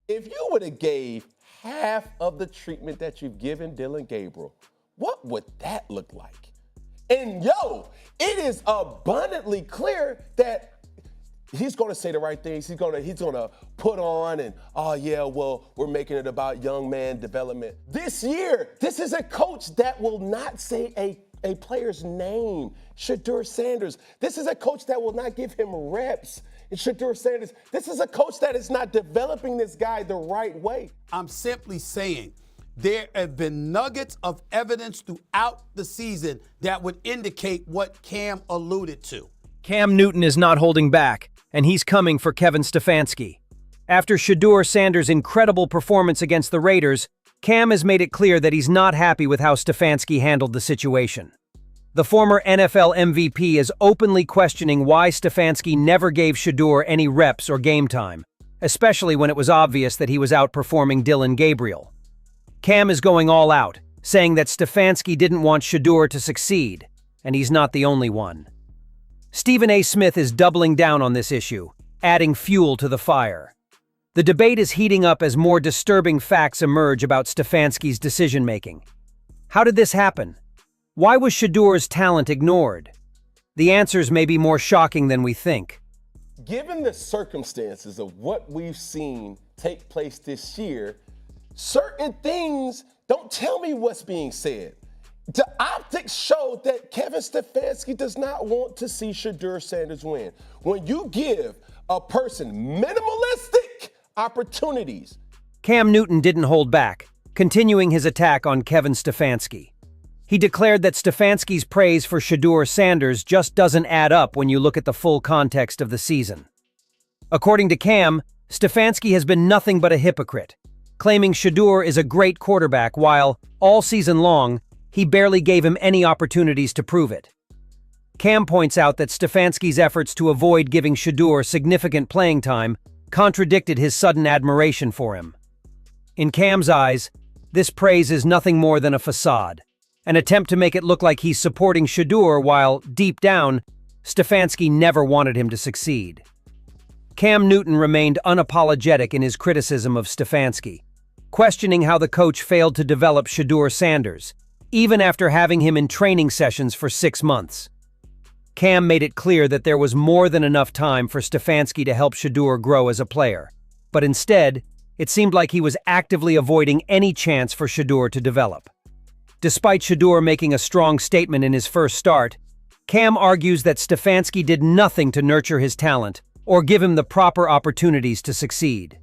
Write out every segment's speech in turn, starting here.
If you would have gave half of the treatment that you've given Dillon Gabriel, what would that look like? And it is abundantly clear that he's going to say the right things. He's going to put on and, we're making it about young man development. This year, this is a coach that will not say a player's name, ShedeurSanders. This is a coach that will not give him reps. And ShedeurSanders, this is a coach that is not developing this guy the right way. I'm simply saying there have been nuggets of evidence throughout the season that would indicate what Cam alluded to. Cam Newton is not holding back, and he's coming for Kevin Stefanski. After ShedeurSanders' incredible performance against the Raiders, Cam has made it clear that he's not happy with how Stefanski handled the situation. The former NFL MVP is openly questioning why Stefanski never gave Shedeur any reps or game time, especially when it was obvious that he was outperforming Dillon Gabriel. Cam is going all out, saying that Stefanski didn't want Shedeur to succeed, and he's not the only one. Stephen A. Smith is doubling down on this issue, adding fuel to the fire. The debate is heating up as more disturbing facts emerge about Stefanski's decision-making. How did this happen? Why was Shedeur's talent ignored? The answers may be more shocking than we think. Given the circumstances of what we've seen take place this year, certain things, don't tell me what's being said. The optics show that Kevin Stefanski does not want to see ShedeurSanders win. When you give a person minimalistic opportunities. Cam Newton didn't hold back, continuing his attack on Kevin Stefanski. He declared that Stefanski's praise for ShedeurSanders just doesn't add up when you look at the full context of the season. According to Cam, Stefanski has been nothing but a hypocrite, claiming Shedeur is a great quarterback while, all season long, he barely gave him any opportunities to prove it. Cam points out that Stefanski's efforts to avoid giving Shedeur significant playing time contradicted his sudden admiration for him. In Cam's eyes, this praise is nothing more than a facade, an attempt to make it look like he's supporting Shedeur while, deep down, Stefanski never wanted him to succeed. Cam Newton remained unapologetic in his criticism of Stefanski, questioning how the coach failed to develop ShedeurSanders, even after having him in training sessions for 6 months. Cam made it clear that there was more than enough time for Stefanski to help Shedeur grow as a player, but instead, it seemed like he was actively avoiding any chance for Shedeur to develop. Despite Shedeur making a strong statement in his first start, Cam argues that Stefanski did nothing to nurture his talent or give him the proper opportunities to succeed.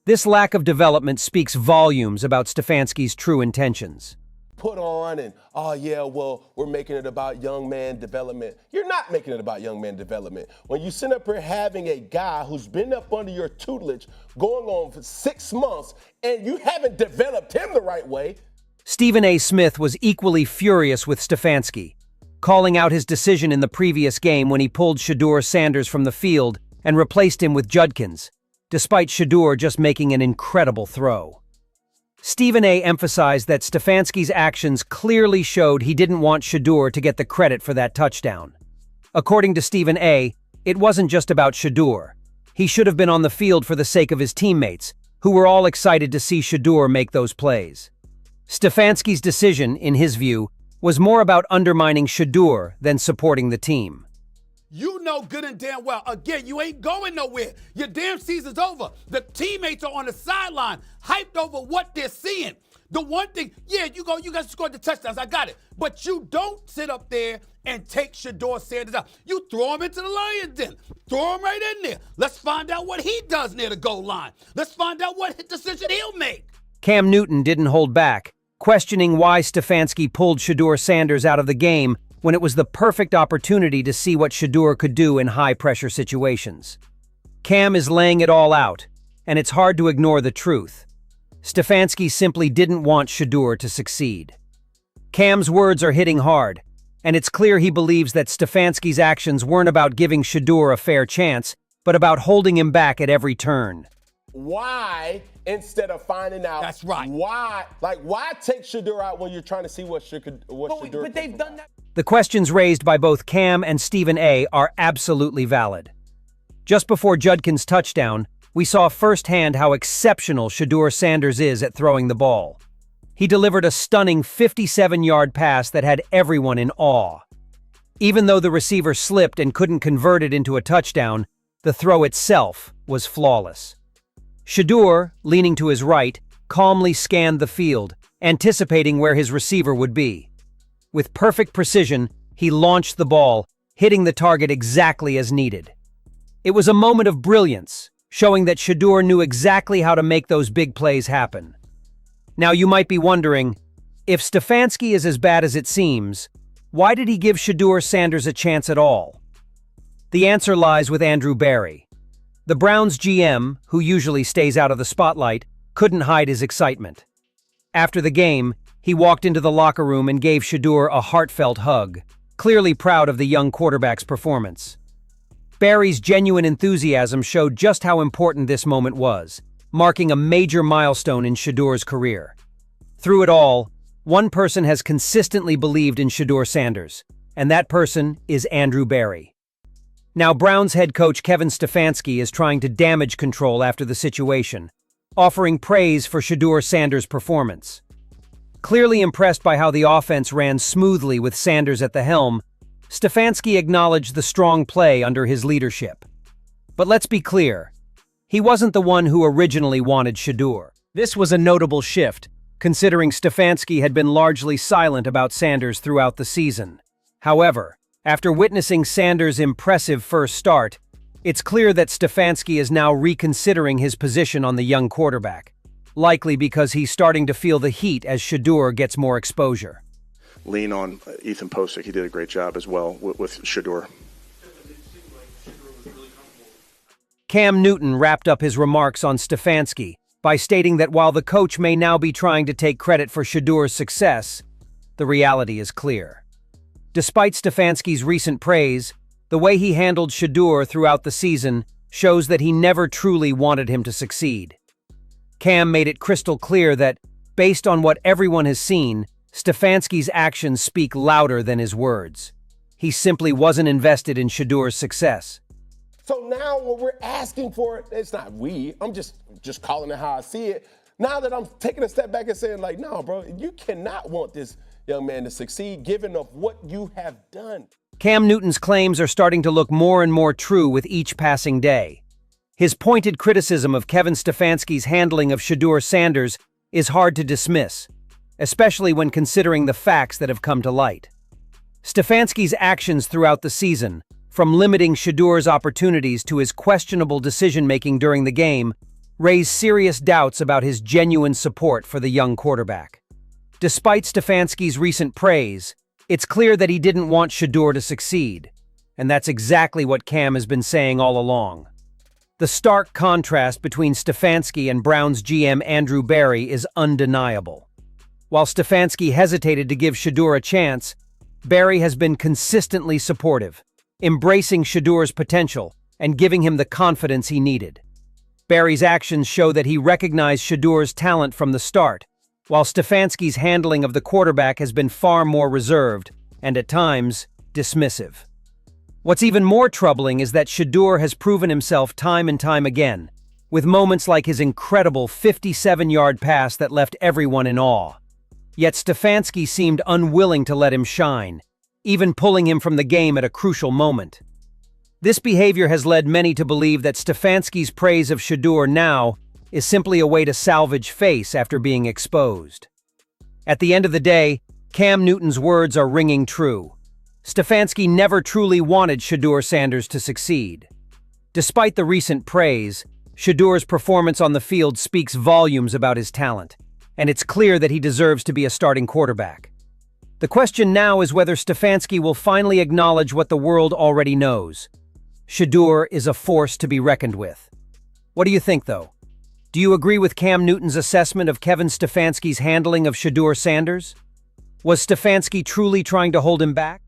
This lack of development speaks volumes about Stefanski's true intentions. Put on and, we're making it about young man development. You're not making it about young man development. When you sit up here having a guy who's been up under your tutelage going on for 6 months and you haven't developed him the right way. Stephen A. Smith was equally furious with Stefanski, calling out his decision in the previous game when he pulled ShedeurSanders from the field and replaced him with Judkins, despite Shedeur just making an incredible throw. Stephen A. emphasized that Stefanski's actions clearly showed he didn't want Shedeur to get the credit for that touchdown. According to Stephen A., it wasn't just about Shedeur. He should have been on the field for the sake of his teammates, who were all excited to see Shedeur make those plays. Stefanski's decision, in his view, was more about undermining Shedeur than supporting the team. You know good and damn well, again, you ain't going nowhere. Your damn season's over. The teammates are on the sideline, hyped over what they're seeing. The one thing, you guys scored the touchdowns, I got it. But you don't sit up there and take ShedeurSanders out. You throw him into the Lions den. Throw him right in there. Let's find out what he does near the goal line. Let's find out what decision he'll make. Cam Newton didn't hold back, questioning why Stefanski pulled ShedeurSanders out of the game when it was the perfect opportunity to see what Shedeur could do in high-pressure situations. Cam is laying it all out, and it's hard to ignore the truth. Stefanski simply didn't want Shedeur to succeed. Cam's words are hitting hard, and it's clear he believes that Stefanski's actions weren't about giving Shedeur a fair chance, but about holding him back at every turn. Why, instead of finding out, that's right. Why take Shedeur out when you're trying to see what Shedeur But they've done that. The questions raised by both Cam and Stephen A. are absolutely valid. Just before Judkins' touchdown, we saw firsthand how exceptional ShedeurSanders is at throwing the ball. He delivered a stunning 57-yard pass that had everyone in awe. Even though the receiver slipped and couldn't convert it into a touchdown, the throw itself was flawless. Shedeur, leaning to his right, calmly scanned the field, anticipating where his receiver would be. With perfect precision, he launched the ball, hitting the target exactly as needed. It was a moment of brilliance, showing that Shedeur knew exactly how to make those big plays happen. Now you might be wondering, if Stefanski is as bad as it seems, why did he give ShedeurSanders a chance at all? The answer lies with Andrew Berry. The Browns GM, who usually stays out of the spotlight, couldn't hide his excitement. After the game, he walked into the locker room and gave Shedeur a heartfelt hug, clearly proud of the young quarterback's performance. Berry's genuine enthusiasm showed just how important this moment was, marking a major milestone in Shedeur's career. Through it all, one person has consistently believed in ShedeurSanders, and that person is Andrew Berry. Now Browns head coach Kevin Stefanski is trying to damage control after the situation, offering praise for ShedeurSanders' performance. Clearly impressed by how the offense ran smoothly with Sanders at the helm, Stefanski acknowledged the strong play under his leadership. But let's be clear, he wasn't the one who originally wanted Shedeur. This was a notable shift, considering Stefanski had been largely silent about Sanders throughout the season. However, after witnessing Sanders' impressive first start, it's clear that Stefanski is now reconsidering his position on the young quarterback, likely because he's starting to feel the heat as Shedeur gets more exposure. Lean on Ethan Posick. He did a great job as well with Shedeur. Camnewton wrapped up his remarks on Stefanski by stating that while the coach may now be trying to take credit for Shedeur's success, the reality is clear. Despite Stefanski's recent praise, the way he handled Shedeur throughout the season shows that he never truly wanted him to succeed. Cam made it crystal clear that, based on what everyone has seen, Stefanski's actions speak louder than his words. He simply wasn't invested in Shedeur's success. So now what we're asking for, it's not I'm just calling it how I see it. Now that I'm taking a step back and saying like, no, bro, you cannot want this young man to succeed given of what you have done. Camnewton's claims are starting to look more and more true with each passing day. His pointed criticism of Kevin Stefanski's handling of ShedeurSanders is hard to dismiss, especially when considering the facts that have come to light. Stefanski's actions throughout the season, from limiting Shedeur's opportunities to his questionable decision-making during the game, raise serious doubts about his genuine support for the young quarterback. Despite Stefanski's recent praise, it's clear that he didn't want Shedeur to succeed, and that's exactly what Cam has been saying all along. The stark contrast between Stefanski and Browns GM Andrew Berry is undeniable. While Stefanski hesitated to give Shedeur a chance, Berry has been consistently supportive, embracing Shedeur's potential and giving him the confidence he needed. Berry's actions show that he recognized Shedeur's talent from the start, while Stefanski's handling of the quarterback has been far more reserved and, at times, dismissive. What's even more troubling is that Shedeur has proven himself time and time again, with moments like his incredible 57-yard pass that left everyone in awe. Yet Stefanski seemed unwilling to let him shine, even pulling him from the game at a crucial moment. This behavior has led many to believe that Stefanski's praise of Shedeur now is simply a way to salvage face after being exposed. At the end of the day, Camnewton's words are ringing true. Stefanski never truly wanted ShedeurSanders to succeed. Despite the recent praise, Shedeur's performance on the field speaks volumes about his talent, and it's clear that he deserves to be a starting quarterback. The question now is whether Stefanski will finally acknowledge what the world already knows. Shedeur is a force to be reckoned with. What do you think, though? Do you agree with Camnewton's assessment of Kevin Stefanski's handling of ShedeurSanders? Was Stefanski truly trying to hold him back?